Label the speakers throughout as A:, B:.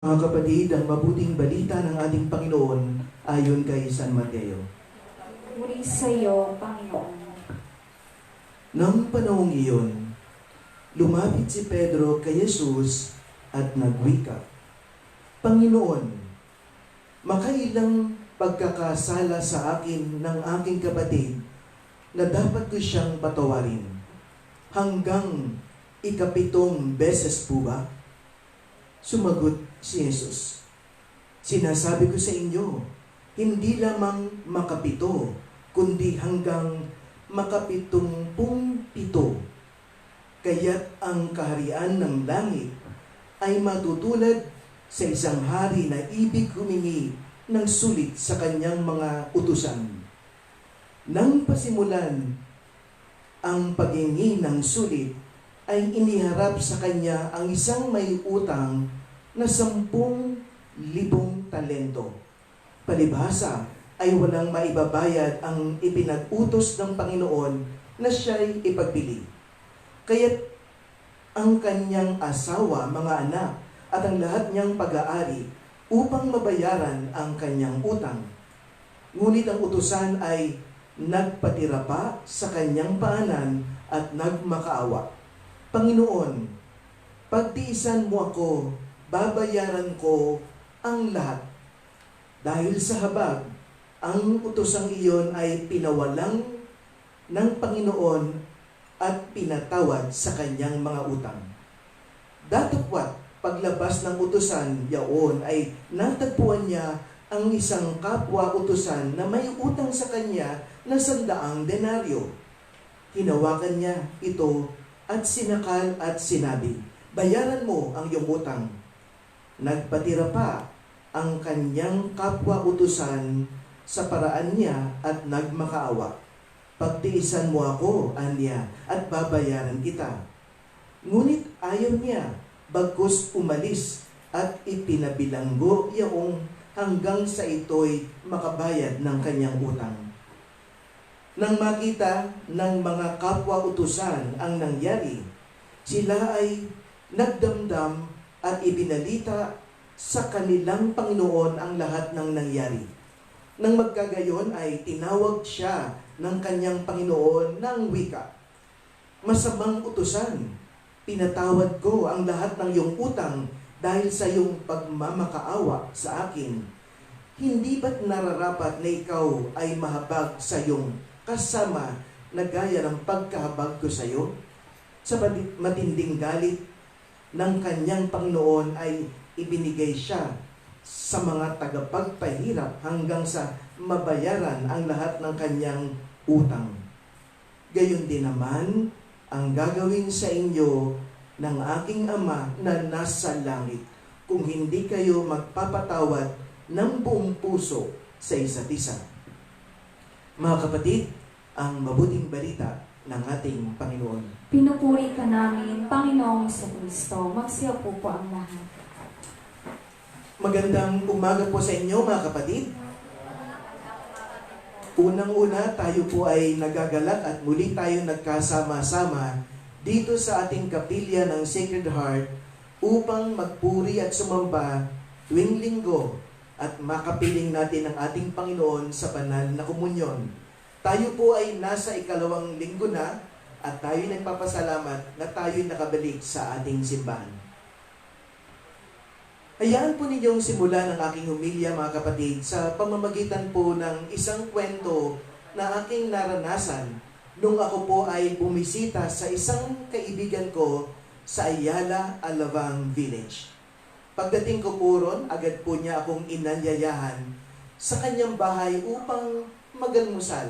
A: Mga kapatid, ang mabuting balita ng ating Panginoon ayon kay San Mateo.
B: Muli sa iyo, Panginoon.
A: Nang panahong iyon, lumapit si Pedro kay Jesus at nagwika, Panginoon, makailang pagkakasala sa akin ng aking kapatid na dapat ko siyang patawarin? Hanggang 7 beses po ba? Sumagot si Jesus, sinasabi ko sa inyo, hindi lamang 7, kundi hanggang 87. Kaya't ang kaharian ng langit ay matutulad sa isang hari na ibig humingi ng sulit sa kanyang mga utusan. Nang pasimulan ang paghingi ng sulit, ay iniharap sa kanya ang isang may utang na 10,000 talento. Palibhasa ay walang maibabayad ang ipinag-utos ng Panginoon na siya'y ipagbili. Kaya't ang kanyang asawa, mga anak, at ang lahat niyang pag-aari upang mabayaran ang kanyang utang. Ngunit ang utusan ay nagpatira pa sa kanyang paanan at nagmakaawa. Panginoon, pagtiisan mo ako, babayaran ko ang lahat. Dahil sa habag, ang utosang iyon ay pinawalang ng Panginoon at pinatawad sa kanyang mga utang. Datapwat, paglabas ng utusan yaon ay natagpuan niya ang isang kapwa-utusan na may utang sa kanya na 100 denaryo. Hinawakan niya ito at sinakal at sinabi, bayaran mo ang iyong utang. Nagpatira pa ang kanyang kapwa-utusan sa paraan niya at nagmakaawa. Pagtiisan mo ako, anya, at babayaran kita. Ngunit ayaw niya, bagkus umalis at ipinabilanggo iyong hanggang sa ito'y makabayad ng kanyang utang. Nang makita ng mga kapwa-utusan ang nangyari, sila ay nagdamdam at ibinalita sa kanilang Panginoon ang lahat ng nangyari. Nang magkagayon ay tinawag siya ng kanyang Panginoon ng wika, masamang utusan, pinatawad ko ang lahat ng iyong utang dahil sa iyong pagmamakaawa sa akin. Hindi ba't nararapat na ikaw ay mahabag sa iyong kasama na gaya ng pagkahabag ko sa iyo? Sa matinding galit ng kanyang Panginoon ay ibinigay siya sa mga tagapagpahirap hanggang sa mabayaran ang lahat ng kanyang utang. Gayon din naman ang gagawin sa inyo ng aking Ama na nasa langit kung hindi kayo magpapatawad ng buong puso sa isa't isa. Mga kapatid, ang mabuting balita ng ating Panginoon.
B: Pinupuri ka namin, Panginoong Kristo. Magsiyapo po ang lahat.
A: Magandang umaga po sa inyo, mga kapatid. Unang-una, tayo po ay nagagalak at muli tayo nagkasama-sama dito sa ating kapilya ng Sacred Heart upang magpuri at sumamba tuwing linggo at makapiling natin ang ating Panginoon sa banal na komunyon. Tayo po ay nasa 2nd linggo na at tayo nagpapasalamat na tayo'y nakabalik sa ating simbahan. Hayaan po ninyong simulan ang aking humilya, mga kapatid, sa pamamagitan po ng isang kwento na aking naranasan nung ako po ay bumisita sa isang kaibigan ko sa Ayala, Alabang Village. Pagdating ko po ron, agad po niya akong inanyayahan sa kanyang bahay upang magalmusal.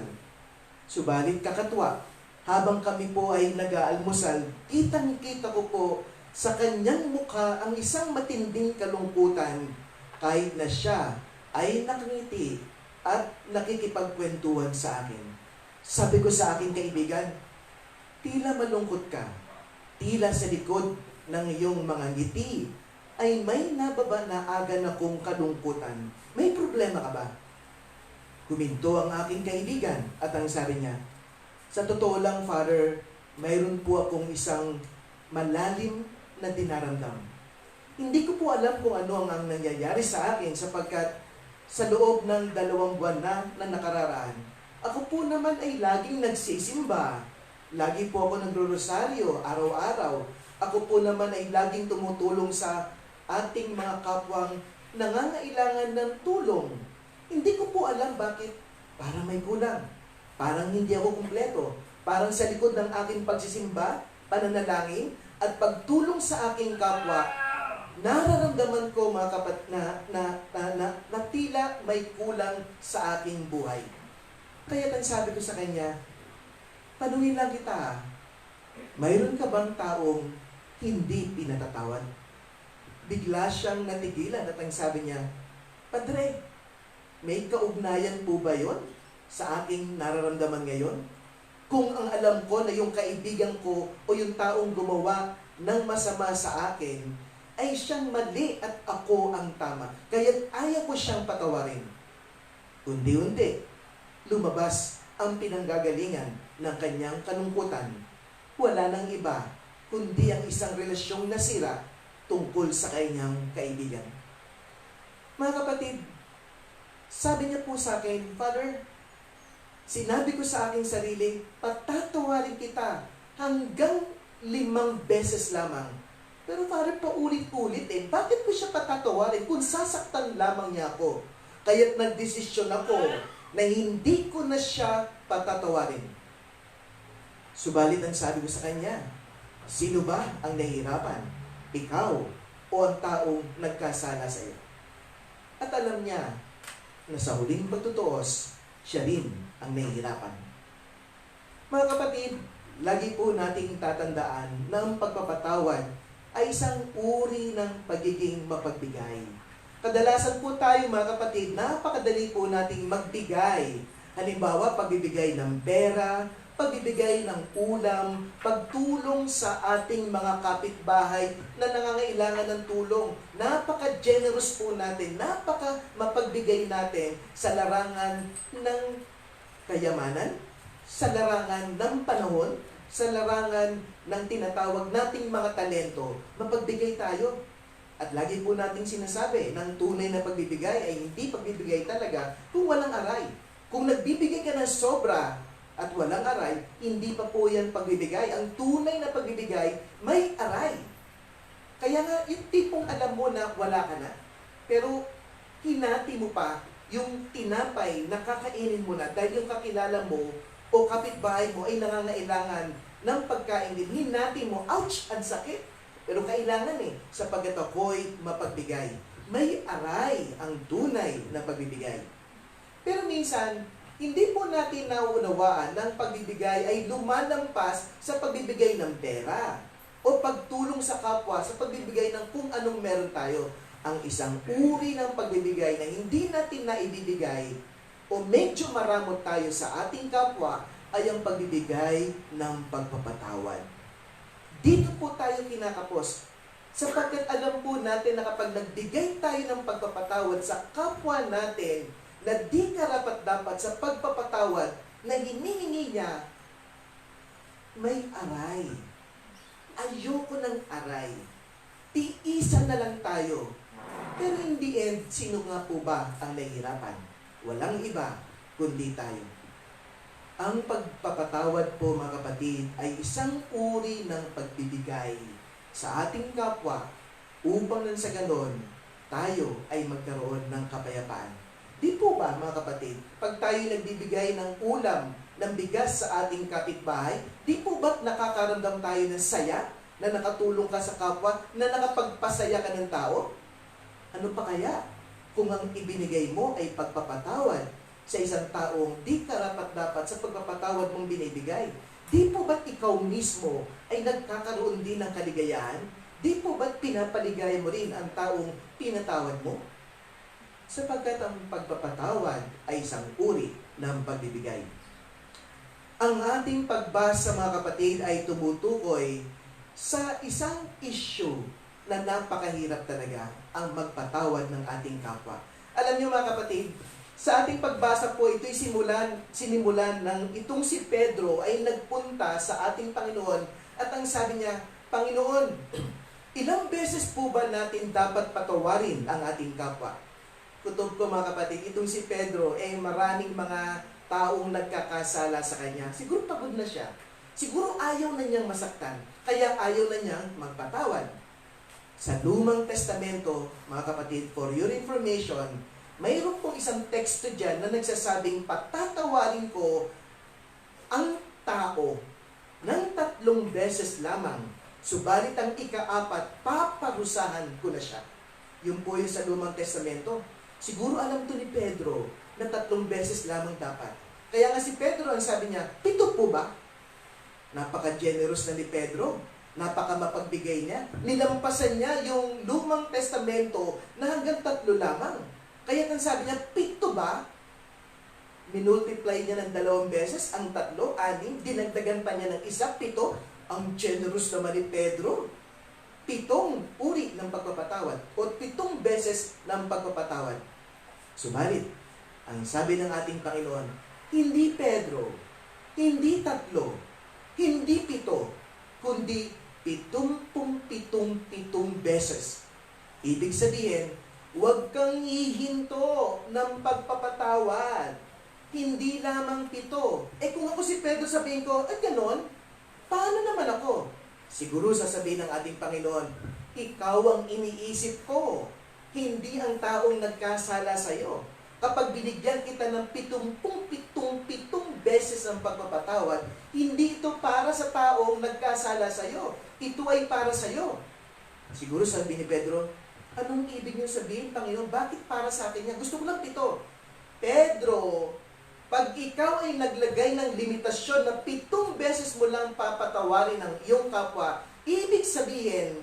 A: Subalit kakatwa, habang kami po ay nag-aalmusal, kitang-kita ko po sa kanyang mukha ang isang matinding kalungkutan kahit na siya ay nakangiti at nakikipagkwentuhan sa akin. Sabi ko sa aking kaibigan, tila malungkot ka, tila sa likod ng iyong mga ngiti ay may nababa na aga na kong kalungkutan. May problema ka ba? Huminto ang aking kaibigan at ang sabi niya, sa totoo lang, Father, mayroon po akong isang malalim na dinaramdam. Hindi ko po alam kung ano ang nangyayari sa akin sapagkat sa loob ng 2 buwan na nakararaan, ako po naman ay laging nagsisimba. Lagi po ako nagro-rosaryo araw-araw. Ako po naman ay laging tumutulong sa ating mga kapwang nangangailangan ng tulong. Hindi ko po alam bakit parang may kulang. Parang hindi ako kumpleto. Parang sa likod ng aking pagsisimba, pananalangin, at pagtulong sa aking kapwa, nararamdaman ko mga na tila may kulang sa aking buhay. Kaya ang sabi ko sa kanya, tanungin lang kita, mayroon ka bang taong hindi pinatatawad? Bigla siyang natigilan at ang sabi niya, Padre, may kaugnayan po ba yon sa aking nararamdaman ngayon? Kung ang alam ko na yung kaibigan ko o yung taong gumawa ng masama sa akin ay siyang mali at ako ang tama, kaya't ayaw ko siyang patawarin. Unti-unti, lumabas ang pinanggagalingan ng kanyang kalungkutan. Wala nang iba, kundi ang isang relasyong nasira tungkol sa kanyang kaibigan. Mga kapatid, sabi niya po sa akin, Father, sinabi ko sa aking sarili, patatawarin kita hanggang 5 beses lamang. Pero Father, paulit-ulit bakit ko siya patatawarin kung sasaktan lamang niya ako? Kaya't nagdesisyon ako na hindi ko na siya patatawarin. Subalit ang sabi ko sa kanya, sino ba ang nahihirapan? Ikaw o ang taong nagkasala sa iyo? At alam niya na sa huling pagtutuos, siya rin ang nahihirapan. Mga kapatid, lagi po nating tatandaan na ang pagpapatawad ay isang uri ng pagiging mapagbigay. Kadalasan po tayo mga kapatid, napakadali po nating magbigay. Halimbawa, pagbibigay ng pera, pagbibigay ng ulam, pagtulong sa ating mga kapitbahay na nangangailangan ng tulong. Napaka-generous po natin, napaka-mapagbigay natin sa larangan ng kayamanan, sa larangan ng panahon, sa larangan ng tinatawag nating mga talento. Mapagbigay tayo. At lagi po nating sinasabi, ng tunay na pagbibigay ay hindi pagbibigay talaga kung walang aray. Kung nagbibigay ka ng sobra at walang aray, hindi pa po yan pagbibigay. Ang tunay na pagbibigay, may aray. Kaya nga, yung tipong alam mo na wala ka na, pero hinati mo pa yung tinapay na kakainin mo na dahil yung kakilala mo o kapitbahay mo ay nangangailangan ng pagkain din. Hinati mo, ouch, ang sakit. Pero kailangan sapagkat ako'y mapagbigay. May aray ang tunay na pagbibigay. Pero minsan, hindi po natin nauunawaan na ang pagbibigay ay lumalampas sa pagbibigay ng pera o pagtulong sa kapwa sa pagbibigay ng kung anong meron tayo. Ang isang uri ng pagbibigay na hindi natin naibibigay o medyo maramot tayo sa ating kapwa ay ang pagbibigay ng pagpapatawad. Dito po tayo kinakapos sapagkat alam po natin na kapag nagbigay tayo ng pagpapatawad sa kapwa natin na di karapat-dapat sa pagpapatawad na hinihingi niya, may aray. Ayoko ng aray. Tiisan na lang tayo. Pero in the end, sino nga po ba ang nahihirapan? Walang iba, kundi tayo. Ang pagpapatawad po mga kapatid ay isang uri ng pagbibigay sa ating kapwa upang nang sa ganon, tayo ay magkaroon ng kapayapaan. Di po ba mga kapatid, pag tayo nagbibigay ng ulam, ng bigas sa ating kapitbahay, di po ba't nakakaramdam tayo ng saya na nakatulong ka sa kapwa, na nakapagpasaya ka ng tao? Ano pa kaya kung ang ibinigay mo ay pagpapatawad sa isang taong di karapat-dapat sa pagpapatawad mong binibigay? Di po ba't ikaw mismo ay nagkakaroon din ng kaligayahan? Di po ba't pinapaligaya mo rin ang taong pinatawad mo? Sapagkat ang pagpapatawad ay isang uri ng pagbibigay. Ang ating pagbasa mga kapatid ay tumutukoy sa isang issue na napakahirap talaga, ang magpatawad ng ating kapwa. Alam niyo mga kapatid, sa ating pagbasa po, ito'y sinimulan ng itong si Pedro ay nagpunta sa ating Panginoon at ang sabi niya, Panginoon, Ilang beses po ba natin dapat patawarin ang ating kapwa? Kutob ko mga kapatid, itong si Pedro, maraming mga taong nagkakasala sa kanya. Siguro pagod na siya. Siguro ayaw na niyang masaktan. Kaya ayaw na niyang magpatawad. Sa Lumang Testamento, mga kapatid, for your information, mayroon pong isang teksto dyan na nagsasabing patatawarin ko ang tao ng 3 beses lamang. Subalit ang ika-4, paparusahan ko na siya. Yun po yung sa Lumang Testamento. Siguro alam to ni Pedro na 3 beses lamang dapat. Kaya nga si Pedro, ang sabi niya, 7 po ba? Napaka-generous na ni Pedro. Napaka-mapagbigay niya. Nilampasan niya yung Lumang Testamento na hanggang 3 lamang. Kaya ang sabi niya, 7 ba? Minultiply niya ng 2 beses, ang 3, 6, dinagdagan pa niya ng 1, 7. Ang generous naman ni Pedro. 7 uri ng pagpapatawad o 7 beses ng pagpapatawad. Subalit, ang sabi ng ating Panginoon, hindi Pedro, hindi 3, hindi 7, kundi 77 beses. Ibig sabihin, huwag kang hihinto ng pagpapatawad. Hindi lamang 7. Kung ako si Pedro, sabihin ko, ganon, paano naman ako? Siguro sasabihin ng ating Panginoon, ikaw ang iniisip ko, hindi ang taong nagkasala sa iyo. Kapag binigyan kita ng 77 beses ang pagpapatawad, hindi ito para sa taong nagkasala sa iyo. Ito ay para sa iyo. Siguro sabi ni Pedro, anong ibig niyo sabihin, Panginoon? Bakit para sa akin yan? Gusto ko lang 7. Pedro, pag ikaw ay naglagay ng limitasyon na 7 beses mo lang papatawarin ang iyong kapwa, ibig sabihin,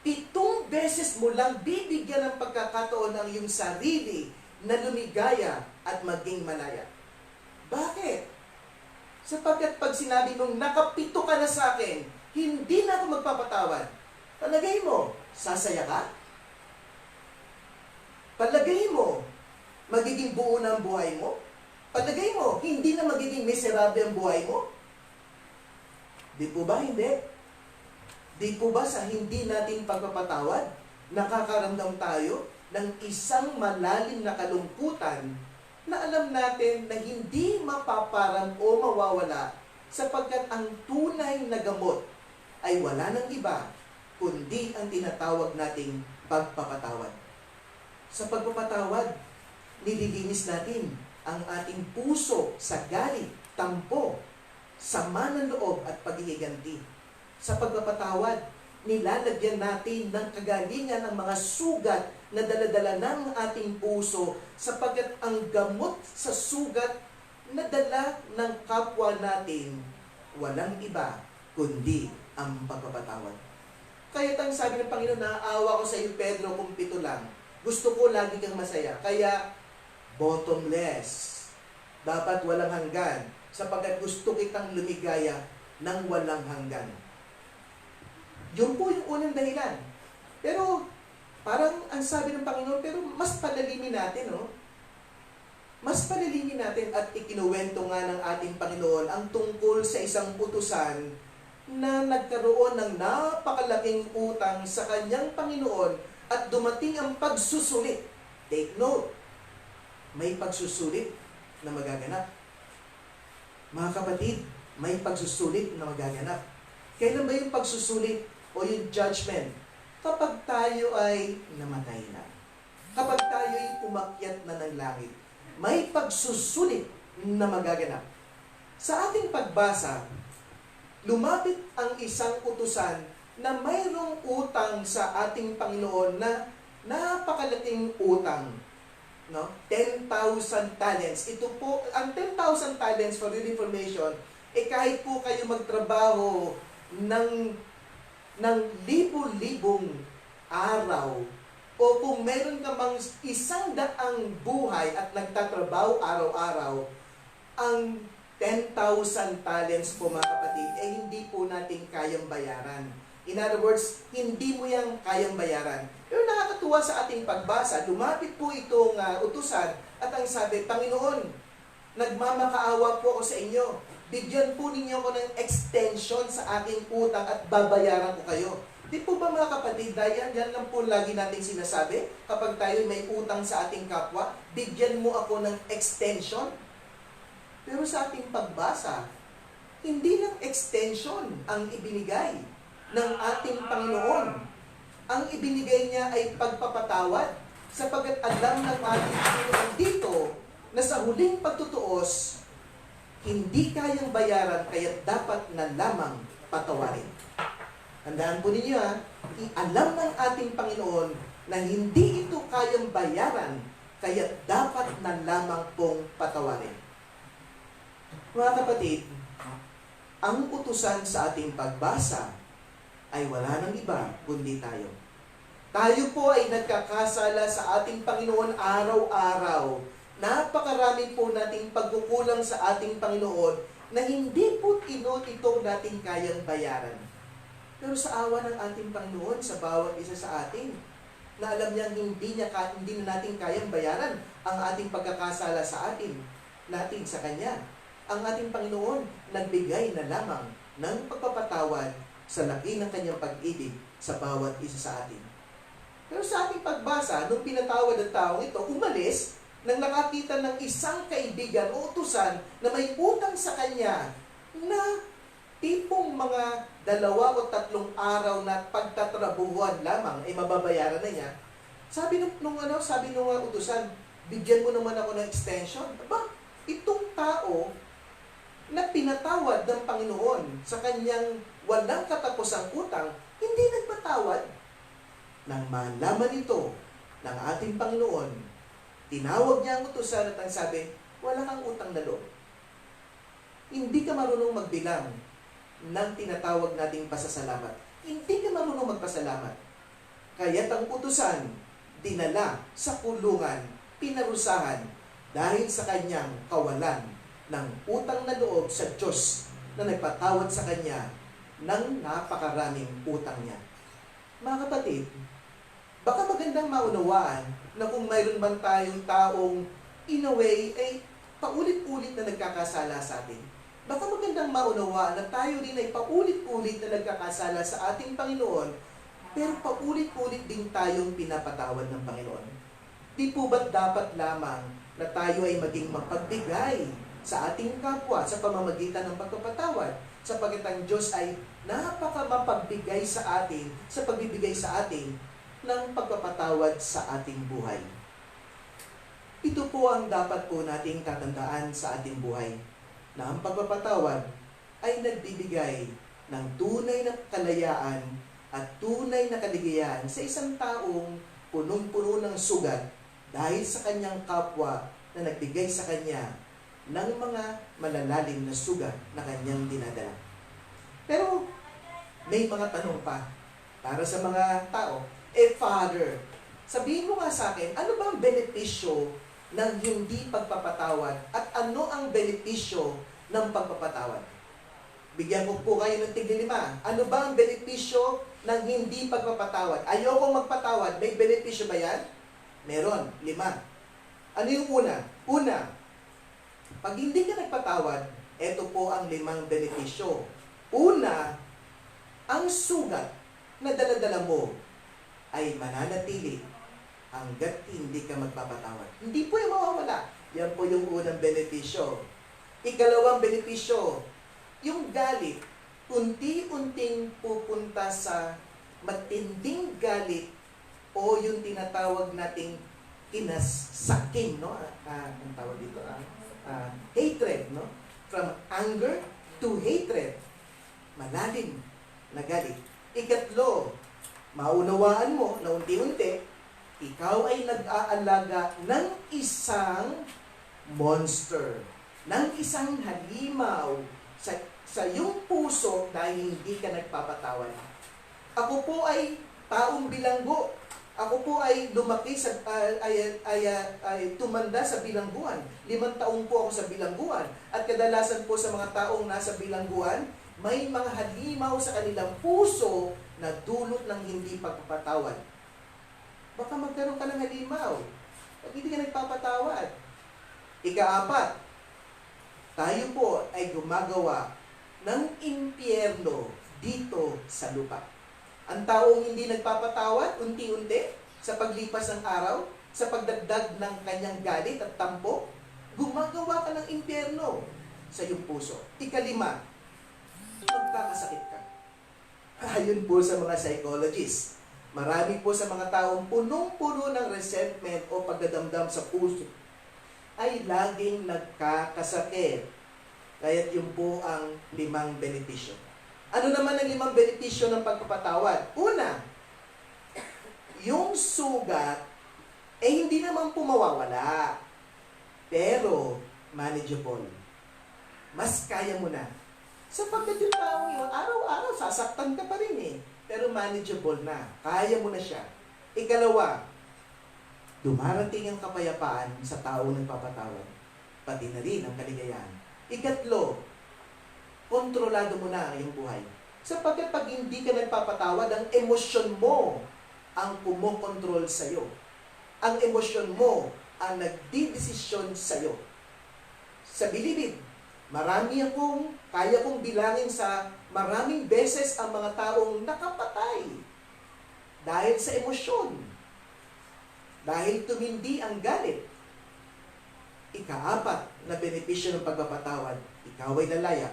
A: 7 beses mo lang bibigyan ng pagkakataon ang iyong sarili na lumigaya at maging malaya. Bakit? Sapagkat pag sinabi mong nakapito ka na sa akin, hindi na ako magpapatawad. Palagay mo, sasaya ka? Palagay mo, magiging buo na ang buhay mo? Palagay mo, hindi na magiging miserable ang buhay mo? Di po ba hindi? Di po ba sa hindi natin pagpapatawad, nakakaramdam tayo ng isang malalim na kalungkutan na alam natin na hindi mapaparang o mawawala sapagkat ang tunay na gamot ay wala ng iba kundi ang tinatawag nating pagpapatawad. Sa pagpapatawad, nililinis natin ang ating puso sa galit, tampo, sama ng loob at paghihiganti. Sa pagpapatawad, nilalagyan natin ng kagalingan ang mga sugat na daladala ng ating puso sapagkat ang gamot sa sugat na dala ng kapwa natin walang iba kundi ang pagpapatawad. Kaya ang sabi ng Panginoon, naaawa ko sa iyo Pedro kung 7 lang. Gusto ko lagi kang masaya. Kaya bottomless. Dapat walang hanggan sapagkat gusto kitang lumigaya ng walang hanggan. Yun po yung unang dahilan. Pero parang ang sabi ng Panginoon, pero mas palalimin natin, no? Mas palalimin natin at ikinuwento nga ng ating Panginoon ang tungkol sa isang utusan na nagkaroon ng napakalaking utang sa kanyang Panginoon at dumating ang pagsusulit. Take note, may pagsusulit na magaganap. Mga kapatid, may pagsusulit na magaganap. Kailan ba yung pagsusulit o yung judgment? Kapag tayo ay namatay na. Kapag tayo ay umakyat na ng langit. May pagsusulit na magaganap. Sa ating pagbasa, lumapit ang isang utusan na mayroong utang sa ating Panginoon na napakalaking utang. No? 10,000 talents. Ito po, ang 10,000 talents, for your information, kahit po kayo magtrabaho ng libo-libong araw, o kung meron ka mang 100 buhay at nagtatrabaho araw-araw, ang 10,000 talents po mga kapatid, hindi po natin kayang bayaran. In other words, hindi mo yan kayang bayaran. Pero nakakatuwa sa ating pagbasa, lumapit po itong utusan at ang sabi, Panginoon, nagmamakaawa po ako sa inyo. Bigyan po ninyo ako ng extension sa aking utang at babayaran ko kayo. Di po ba mga kapatid, yan lang po lagi nating sinasabi, kapag tayo may utang sa ating kapwa, bigyan mo ako ng extension. Pero sa ating pagbasa, hindi lang extension ang ibinigay ng ating Panginoon. Ang ibinigay niya ay pagpapatawad, sapagkat alam ng ating Panginoon dito na sa huling pagtutuos, hindi kayang bayaran, kaya dapat na lamang patawarin. Tandaan po ninyo alam ng ating Panginoon na hindi ito kayang bayaran, kaya dapat na lamang pong patawarin. Mga kapatid, ang utusan sa ating pagbasa ay wala nang iba kundi tayo. Tayo po ay nagkakasala sa ating Panginoon araw-araw. Napakarami po nating pagkukulang sa ating Panginoon na hindi po ito nating kayang bayaran. Pero sa awa ng ating Panginoon, sa bawat isa sa atin, na alam niyang hindi na natin kayang bayaran ang ating pagkakasala sa natin sa Kanya. Ang ating Panginoon nagbigay na lamang ng pagpapatawad sa laki ng Kanyang pag-ibig sa bawat isa sa atin. Pero sa ating pagbasa, nung pinatawad ang taong ito, umalis nang nakakita ng isang kaibigan o utusan na may utang sa kanya na tipong mga 2 o 3 araw na pagtatrabuhuan lamang ay mababayaran na niya. Sabi nung utusan, bigyan mo naman ako ng extension. Aba, itong tao na pinatawad ng Panginoon sa kanyang walang katapusang utang, hindi nagpatawad. Nang malaman ito ng ating Panginoon, tinawag niya ang utusan at ang sabi, wala kang utang na loob. Hindi ka marunong magbilang ng tinatawag nating pasasalamat. Hindi ka marunong magpasalamat. Kaya't ang utusan, dinala sa kulungan, pinarusahan dahil sa kanyang kawalan ng utang na loob sa Diyos na nagpatawad sa kanya ng napakaraming utang niya. Mga kapatid, baka magandang maunawaan na kung mayroon man tayong taong in a way ay paulit-ulit na nagkakasala sa atin, baka magandang maunawaan na tayo rin ay paulit-ulit na nagkakasala sa ating Panginoon, pero paulit-ulit din tayong pinapatawad ng Panginoon. Di po ba't dapat lamang na tayo ay maging mapagbigay sa ating kapwa sa pamamagitan ng pagpapatawad, sapagkat ang Diyos ay napakamapagbigay sa atin sa pagbibigay sa atin ng pagpapatawad sa ating buhay. Ito po ang dapat po nating tatandaan sa ating buhay, na ang pagpapatawad ay nagbibigay ng tunay na kalayaan at tunay na kaligayahan sa isang taong punong-puno ng sugat dahil sa kanyang kapwa na nagbigay sa kanya ng mga malalalim na sugat na kanyang dinadala. Pero may mga tanong pa para sa mga tao. Father, sabihin mo nga sa akin, ano ba ang benepisyo ng hindi pagpapatawad at ano ang benepisyo ng pagpapatawad? Bigyan ko po kayo ng tig-5. Ano ba ang benepisyo ng hindi pagpapatawad? Ayokong magpatawad, may benepisyo ba yan? Meron, 5. Ano yung una? Una, pag hindi ka nagpatawad, ito po ang 5 benepisyo. Una, ang sugat na daladala mo ay mananatili hanggat hindi ka magpapatawad. Hindi po yung mawawala. Yan po yung unang benepisyo. Ikalawang benepisyo, yung galit, unti-unting pupunta sa matinding galit o yung tinatawag nating kinasakin, no? Ang tawag dito, hatred, no? From anger to hatred. Malalim na galit. Ikatlo, maunawaan mo na unti-unti, ikaw ay nag-aalaga ng isang monster, ng isang halimaw sa iyong puso dahil hindi ka nagpapatawad. Ako po ay taong bilanggo. Ako po ay lumaki tumanda sa bilangguan. 5 taon po ako sa bilangguan. At kadalasan po sa mga taong nasa bilangguan, may mga halimaw sa kanilang puso na dulot ng hindi pagpapatawad. Baka magkaroon ka ng halimaw pag hindi ka nagpapatawad. Ika-4, tayo po ay gumagawa ng impyerno dito sa lupa. Ang taong hindi nagpapatawad, unti-unti, sa paglipas ng araw, sa pagdagdag ng kanyang galit at tampo, gumagawa ka ng impyerno sa iyong puso. Ikalima, magkakasakit ka. Ayon po sa mga psychologists, marami po sa mga taong punong-puno ng resentment o pagdadamdam sa puso ay laging nagkakasakit. Kaya't yun po ang 5 benepisyo. Ano naman ang 5 benepisyo ng pagpapatawad? Una, yung sugat hindi naman po mawawala. Pero, manageable. Mas kaya mo na. Sapagkat yung tao yun, araw-araw, sasaktan ka pa rin eh. Pero manageable na. Kaya mo na siya. Ikalawa, dumarating ang kapayapaan sa taong nagpapatawad. Pati na rin ang kaligayahan. Ikatlo, kontrolado mo na ang iyong buhay. Sapagkat pag hindi ka nagpapatawad, ang emosyon mo ang kumokontrol sa'yo. Ang emosyon mo ang nagdidesisyon sa'yo. Sa bilibid, kaya kong bilangin sa maraming beses ang mga taong nakapatay dahil sa emosyon. Dahil tumindi ang galit. Ika-4 na benepisyo ng pagpapatawad, ikaw ay lalaya.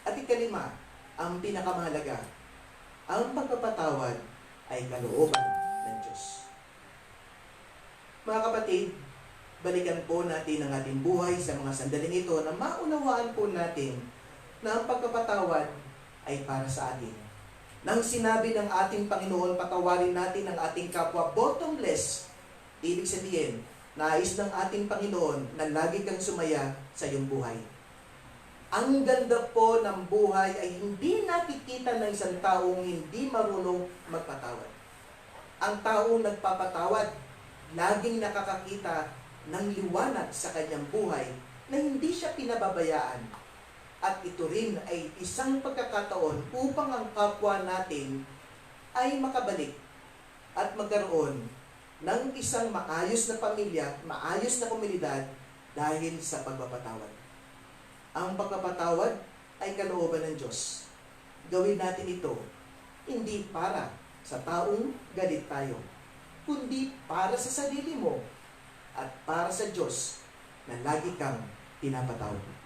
A: At ikalima, ang pinakamahalaga, ang pagpapatawad ay kalooban ng Diyos. Mga kapatid, balikan po natin ang ating buhay sa mga sandaling ito na maunawaan po natin na ang pagpapatawad ay para sa atin. Nang sinabi ng ating Panginoon, patawarin natin ang ating kapwa bottomless, ibig sabihin, nais ng ating Panginoon na lagi kang sumaya sa iyong buhay. Ang ganda po ng buhay ay hindi nakikita ng isang taong hindi marunong magpatawad. Ang taong nagpapatawad, laging nakakakita ng liwanag sa kanyang buhay na hindi siya pinababayaan. At ito rin ay isang pagkakataon upang ang kapwa natin ay makabalik at magkaroon ng isang maayos na pamilya, maayos na komunidad dahil sa pagpapatawad. Ang pagpapatawad ay kalooban ng Diyos. Gawin natin ito, hindi para sa taong galit tayo, kundi para sa sarili mo at para sa Diyos na lagi kang pinapatawad.